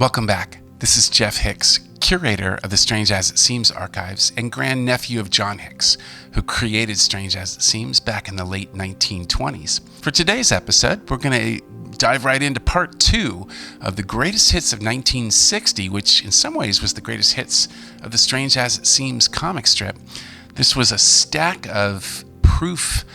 Welcome back. This is Jeff Hix, curator of the Strange As It Seems archives and grandnephew of John Hix, who created Strange As It Seems back in the late 1920s. For today's episode, we're going to dive right into part 2 of the greatest hits of 1960, which in some ways was the greatest hits of the Strange As It Seems comic strip. This was a stack of proof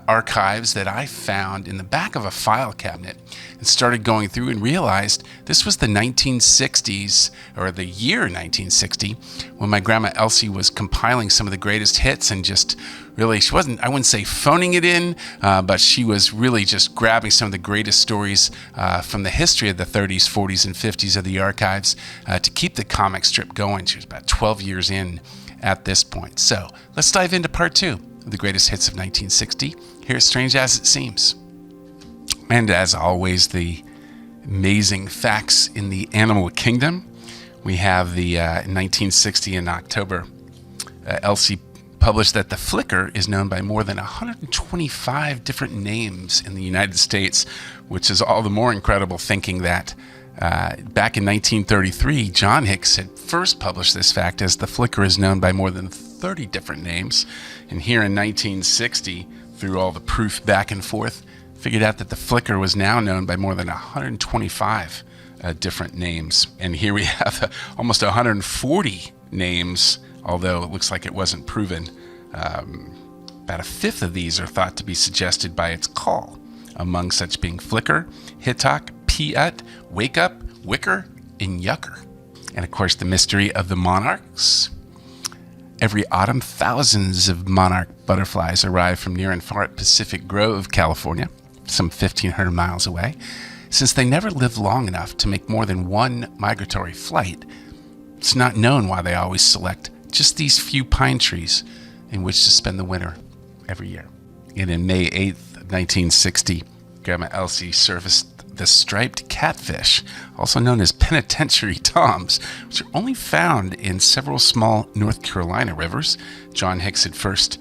archives that I found in the back of a file cabinet and started going through and realized this was the 1960s, or the year 1960, when my grandma Elsie was compiling some of the greatest hits and just really, she wasn't, I wouldn't say phoning it in, but she was really just grabbing some of the greatest stories from the history of the 30s, 40s, and 50s of the archives to keep the comic strip going. She was about 12 years in at this point. So let's dive into part 2. The greatest hits of 1960. Here's Strange As It Seems. And as always, the amazing facts in the animal kingdom. We have the 1960 in October, Elsie published that the flicker is known by more than 125 different names in the United States, which is all the more incredible thinking that back in 1933, John Hix had first published this fact as the flicker is known by more than 30 different names. And here in 1960, through all the proof back and forth, figured out that the flicker was now known by more than 125 different names. And here we have almost 140 names, although it looks like it wasn't proven. About a fifth of these are thought to be suggested by its call, among such being flicker, hittock, peat, wake up, wicker, and yucker. And of course, the mystery of the monarchs. Every autumn, thousands of monarch butterflies arrive from near and far at Pacific Grove, California, some 1,500 miles away. Since they never live long enough to make more than one migratory flight, it's not known why they always select just these few pine trees in which to spend the winter every year. And in May 8th, 1960, Grandma Elsie surfaced the striped catfish, also known as penitentiary toms, which are only found in several small North Carolina rivers. John Hix had first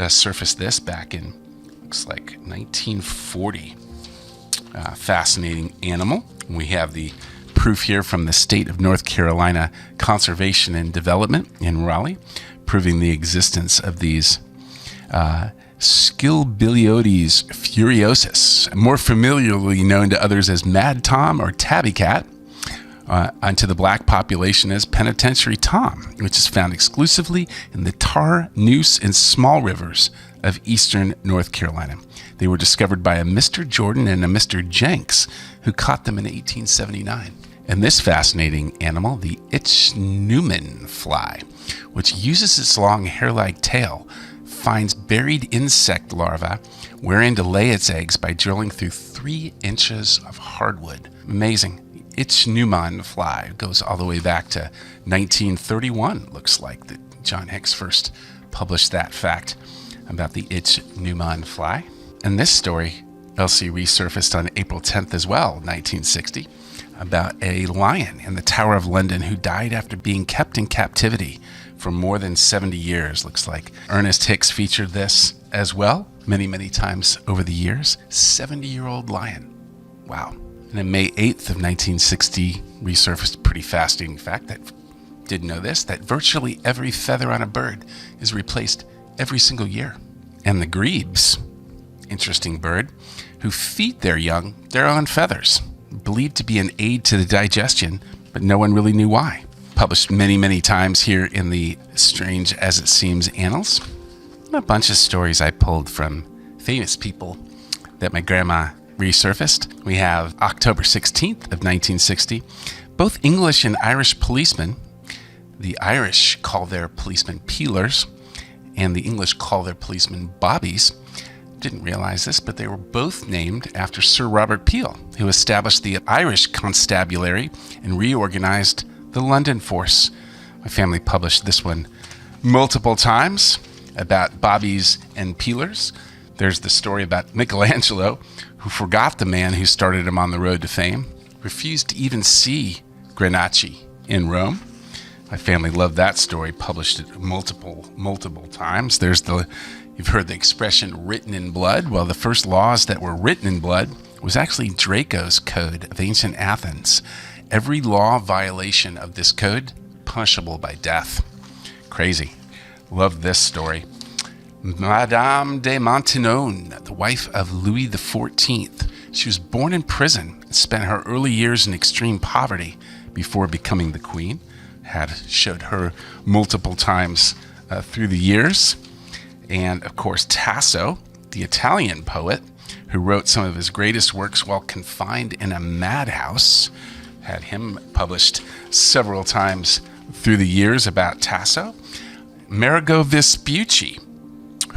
surfaced this back in, looks like 1940. Fascinating animal. We have the proof here from the state of North Carolina Conservation and Development in Raleigh, proving the existence of these Scylbiliotes furiosus, more familiarly known to others as Mad Tom or Tabby Cat, and to the black population as Penitentiary Tom, which is found exclusively in the Tar, Neuse, and Small Rivers of eastern North Carolina. They were discovered by a Mr. Jordan and a Mr. Jenks, who caught them in 1879. And this fascinating animal, the ichneumon fly, which uses its long hair-like tail, finds buried insect larvae wherein to lay its eggs by drilling through 3 inches of hardwood. Amazing. Ichneumon fly goes all the way back to 1931, looks like, that John Hix first published that fact about the ichneumon fly. And this story, Elsie resurfaced on April 10th as well, 1960, about a lion in the Tower of London who died after being kept in captivity for more than 70 years, looks like. Ernest Hix featured this as well, many, many times over the years. 70-year-old lion. Wow. And on May 8th of 1960, resurfaced a pretty fascinating fact that didn't know this, that virtually every feather on a bird is replaced every single year. And the grebes, interesting bird, who feed their young their own feathers, believed to be an aid to the digestion, but no one really knew why. Published many, many times here in the Strange As It Seems annals. A bunch of stories I pulled from famous people that my grandma resurfaced. We have October 16th of 1960. Both English and Irish policemen, the Irish call their policemen peelers, and the English call their policemen bobbies. Didn't realize this, but they were both named after Sir Robert Peel, who established the Irish Constabulary and reorganized the London force. My family published this one multiple times about bobbies and peelers. There's the story about Michelangelo, who forgot the man who started him on the road to fame, refused to even see Granacci in Rome. My family loved that story, published it multiple times. You've heard the expression written in blood. Well, the first laws that were written in blood was actually Draco's Code of ancient Athens. every law violation of this code punishable by death. Crazy. Love this story. Madame de Maintenon, the wife of Louis XIV. She was born in prison and spent her early years in extreme poverty before becoming the queen. Showed her multiple times through the years. And of course, Tasso, the Italian poet, who wrote some of his greatest works while confined in a madhouse, had him published several times through the years about Tasso. Amerigo Vespucci,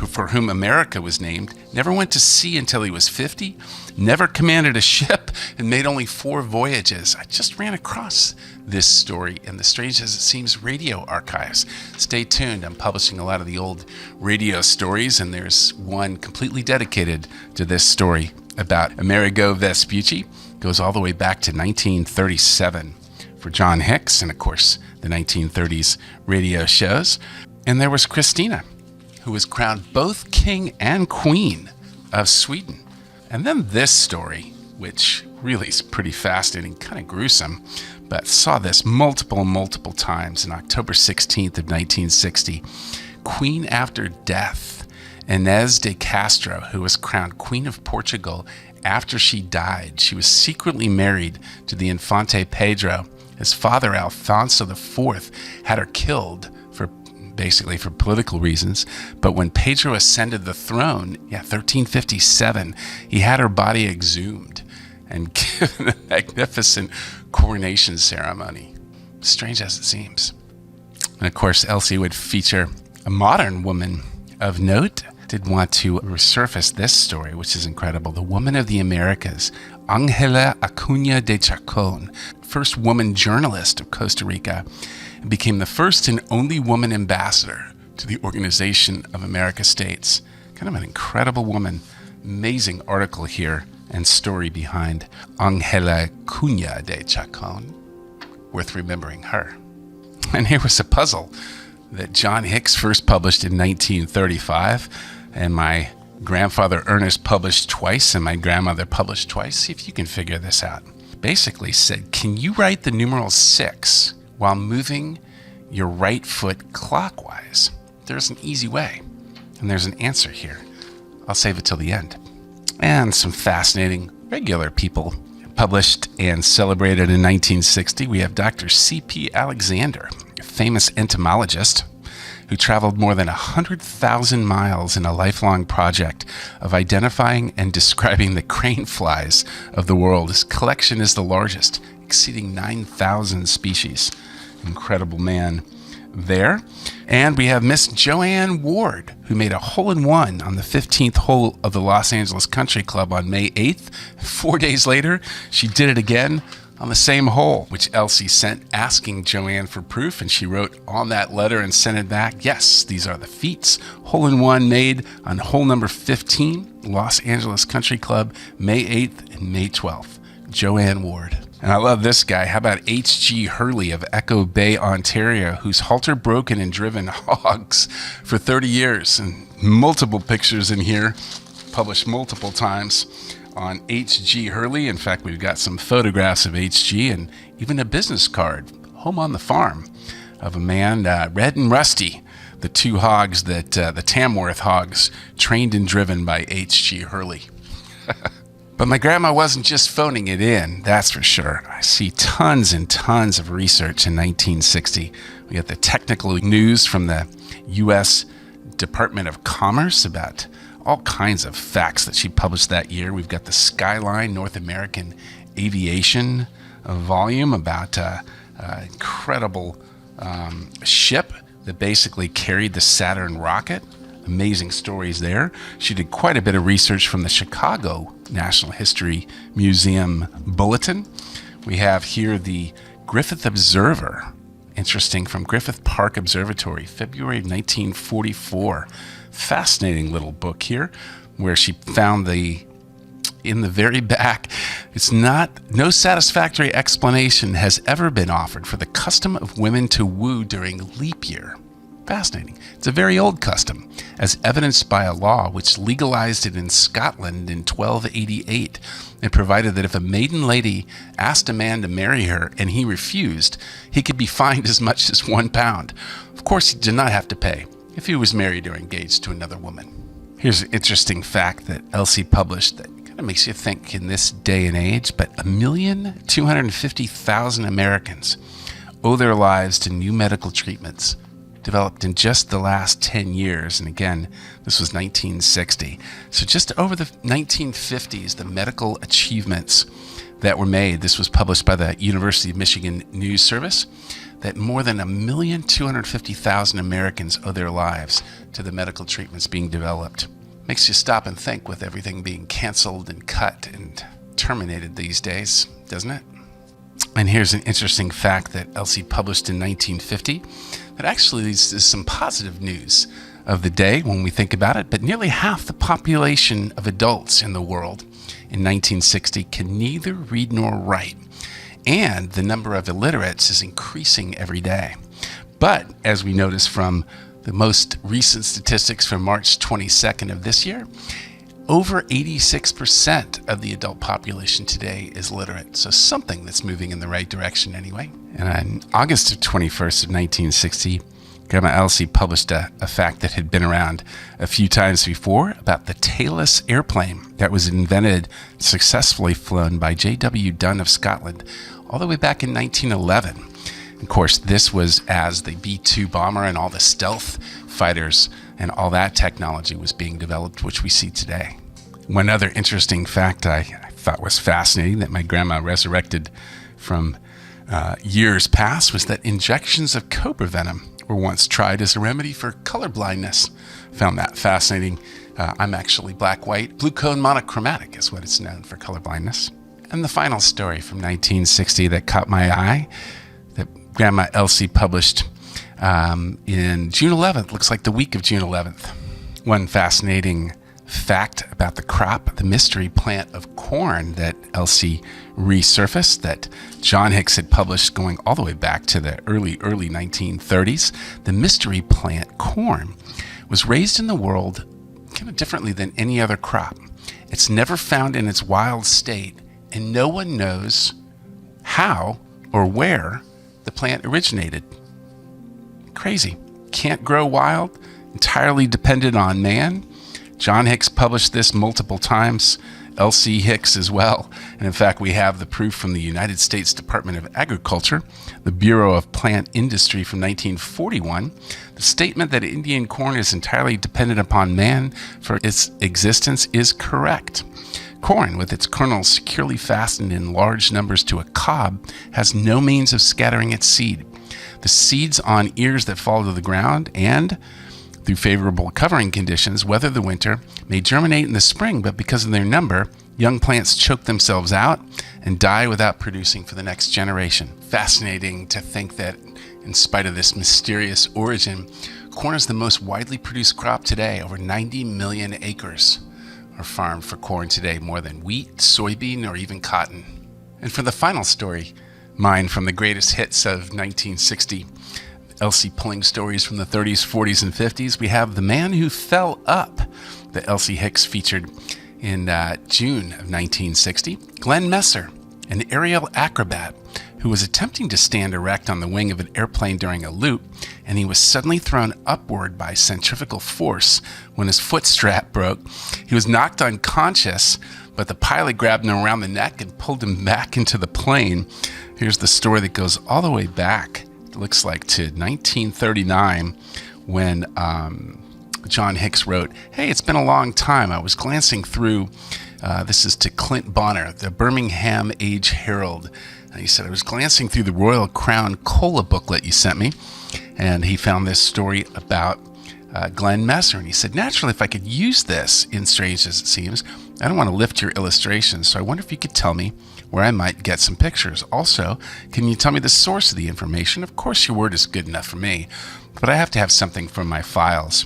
for whom America was named, never went to sea until he was 50, never commanded a ship, and made only 4 voyages. I just ran across this story in the Strange as It Seems radio archives. Stay tuned. I'm publishing a lot of the old radio stories, and there's one completely dedicated to this story about Amerigo Vespucci. Goes all the way back to 1937 for John Hix, and of course the 1930s radio shows. And there was Christina, who was crowned both king and queen of Sweden. And then this story, which really is pretty fascinating, kind of gruesome, but saw this multiple times. On October 16th of 1960, Queen after death, Inés de Castro, who was crowned Queen of Portugal after she died. She was secretly married to the Infante Pedro. His father, Alfonso IV, had her killed basically for political reasons. But when Pedro ascended the throne, 1357, he had her body exhumed and given a magnificent coronation ceremony. Strange as it seems. And of course, Elsie would feature a modern woman of note. Did want to resurface this story, which is incredible. The woman of the Americas, Ángela Acuña de Chacón, first woman journalist of Costa Rica, and became the first and only woman ambassador to the Organization of American States. Kind of an incredible woman. Amazing article here and story behind Ángela Acuña de Chacón. Worth remembering her. And here was a puzzle that John Hix first published in 1935, and my grandfather Ernest published twice, and my grandmother published twice. See if you can figure this out. Basically said, can you write the numeral 6 while moving your right foot clockwise? There's an easy way, and there's an answer here. I'll save it till the end. And some fascinating regular people published and celebrated in 1960. We have Dr. C.P. Alexander, a famous entomologist who traveled more than 100,000 miles in a lifelong project of identifying and describing the crane flies of the world. His collection is the largest, exceeding 9,000 species. Incredible man there. And we have Miss Joanne Ward, who made a hole-in-one on the 15th hole of the Los Angeles Country Club on May 8th. 4 days later, she did it again on the same hole, which Elsie sent asking Joanne for proof, and she wrote on that letter and sent it back. Yes, these are the feats. Hole-in-one made on hole number 15, Los Angeles Country Club, May 8th and May 12th. Joanne Ward. And I love this guy. How about H.G. Hurley of Echo Bay, Ontario, who's halter broken and driven hogs for 30 years. And multiple pictures in here, published multiple times on H.G. Hurley. In fact, we've got some photographs of H.G. and even a business card, home on the farm, of a man, Red and Rusty, the 2 hogs that the Tamworth hogs, trained and driven by H.G. Hurley. But my grandma wasn't just phoning it in, that's for sure. I see tons and tons of research in 1960. We got the technical news from the U.S. Department of Commerce about all kinds of facts that she published that year. We've got the Skyline North American Aviation volume about an incredible ship that basically carried the Saturn rocket. Amazing stories there. She did quite a bit of research from the Chicago National History Museum Bulletin. We have here the Griffith Observer, interesting, from Griffith Park Observatory, February 1944. Fascinating little book here, where she found in the very back, no satisfactory explanation has ever been offered for the custom of women to woo during leap year. Fascinating. It's a very old custom, as evidenced by a law which legalized it in Scotland in 1288. It provided that if a maiden lady asked a man to marry her and he refused, he could be fined as much as £1. Of course, he did not have to pay if he was married or engaged to another woman. Here's an interesting fact that Elsie published that kind of makes you think in this day and age, but 1,250,000 Americans owe their lives to new medical treatments developed in just the last 10 years. And again, this was 1960. So just over the 1950s, the medical achievements that were made, this was published by the University of Michigan News Service, that more than 1,250,000 Americans owe their lives to the medical treatments being developed. Makes you stop and think with everything being canceled and cut and terminated these days, doesn't it? And here's an interesting fact that Elsie published in 1950 that actually leads to some positive news of the day when we think about it. But nearly half the population of adults in the world in 1960 can neither read nor write. And the number of illiterates is increasing every day. But as we notice from the most recent statistics from March 22nd of this year, over 86% of the adult population today is literate. So something that's moving in the right direction anyway. And on August of 21st of 1960, Grandma Elsie published a fact that had been around a few times before about the tailless airplane that was invented, successfully flown by J.W. Dunn of Scotland all the way back in 1911. Of course, this was as the B-2 bomber and all the stealth fighters and all that technology was being developed, which we see today. One other interesting fact I thought was fascinating that my grandma resurrected from years past was that injections of cobra venom were once tried as a remedy for color blindness. Found that fascinating. I'm actually black-white. Blue cone monochromatic is what it's known for color blindness. And the final story from 1960 that caught my eye, that Grandma Elsie published in June 11th, looks like the week of June 11th. One fascinating fact about the crop, the mystery plant of corn that Elsie resurfaced, that John Hix had published going all the way back to the early 1930s. The mystery plant corn was raised in the world kind of differently than any other crop. It's never found in its wild state, and no one knows how or where the plant originated. Crazy. Can't grow wild, entirely dependent on man. John Hix published this multiple times, Elsie Hix as well. And in fact, we have the proof from the United States Department of Agriculture, the Bureau of Plant Industry from 1941. The statement that Indian corn is entirely dependent upon man for its existence is correct. Corn, with its kernels securely fastened in large numbers to a cob, has no means of scattering its seed. The seeds on ears that fall to the ground and, through favorable covering conditions, weather the winter, may germinate in the spring, but because of their number, young plants choke themselves out and die without producing for the next generation. Fascinating to think that, in spite of this mysterious origin, corn is the most widely produced crop today. Over 90 million acres are farmed for corn today, more than wheat, soybean, or even cotton. And for the final story, mine from the greatest hits of 1960, Elsie pulling stories from the 30s, 40s, and 50s, we have The Man Who Fell Up that Elsie Hix featured in June of 1960. Glenn Messer, an aerial acrobat who was attempting to stand erect on the wing of an airplane during a loop, and he was suddenly thrown upward by centrifugal force when his foot strap broke. He was knocked unconscious, but the pilot grabbed him around the neck and pulled him back into the plane. Here's the story that goes all the way back, it looks like, to 1939, when John Hix wrote, "Hey, it's been a long time. I was glancing through," this is to Clint Bonner, the Birmingham Age Herald. He said, "I was glancing through the Royal Crown Cola booklet you sent me," and he found this story about Glenn Messer. And he said, "Naturally, if I could use this in Strange as It Seems, I don't want to lift your illustrations, so I wonder if you could tell me where I might get some pictures. Also, can you tell me the source of the information? Of course, your word is good enough for me, but I have to have something from my files."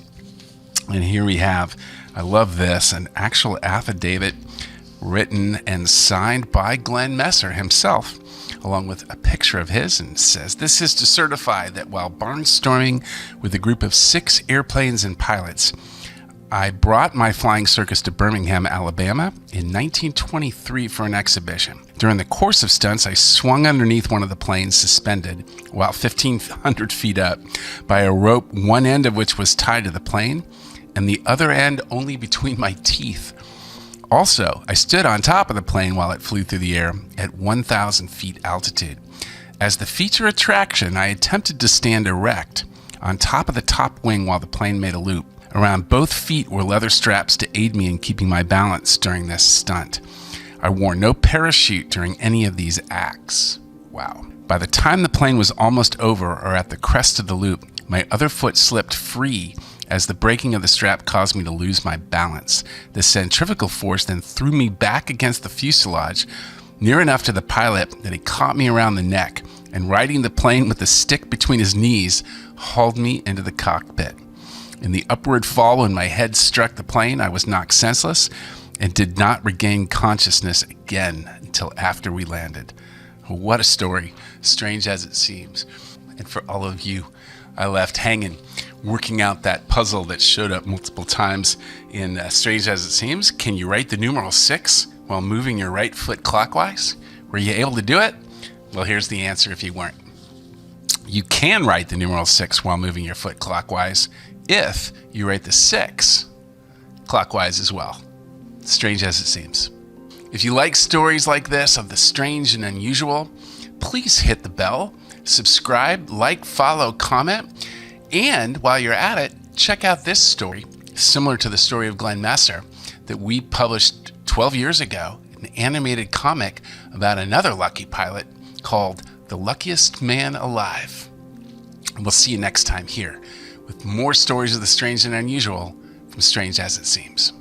And here we have, I love this, an actual affidavit written and signed by Glenn Messer himself. along with a picture of his, and says, "This is to certify that while barnstorming with a group of 6 airplanes and pilots, I brought my flying circus to Birmingham, Alabama in 1923 for an exhibition. During the course of stunts, I swung underneath one of the planes suspended while 1,500 feet up by a rope, one end of which was tied to the plane and the other end only between my teeth. Also, I stood on top of the plane while it flew through the air at 1,000 feet altitude. As the feature attraction, I attempted to stand erect on top of the top wing while the plane made a loop. Around both feet were leather straps to aid me in keeping my balance during this stunt. I wore no parachute during any of these acts." Wow. "By the time the plane was almost over or at the crest of the loop, my other foot slipped free as the breaking of the strap caused me to lose my balance. The centrifugal force then threw me back against the fuselage near enough to the pilot that he caught me around the neck and, riding the plane with the stick between his knees, hauled me into the cockpit. In the upward fall, when my head struck the plane, I was knocked senseless and did not regain consciousness again until after we landed." What a story, strange as it seems. And for all of you I left hanging, working out that puzzle that showed up multiple times in Strange as It Seems, can you write the numeral 6 while moving your right foot clockwise? Were you able to do it? Well, here's the answer if you weren't. You can write the numeral 6 while moving your foot clockwise if you write the 6 clockwise as well. Strange as it seems. If you like stories like this of the strange and unusual, please hit the bell, subscribe, like, follow, comment, and while you're at it, check out this story, similar to the story of Glenn Messer, that we published 12 years ago, an animated comic about another lucky pilot called The Luckiest Man Alive. And we'll see you next time here with more stories of the strange and unusual from Strange as It Seems.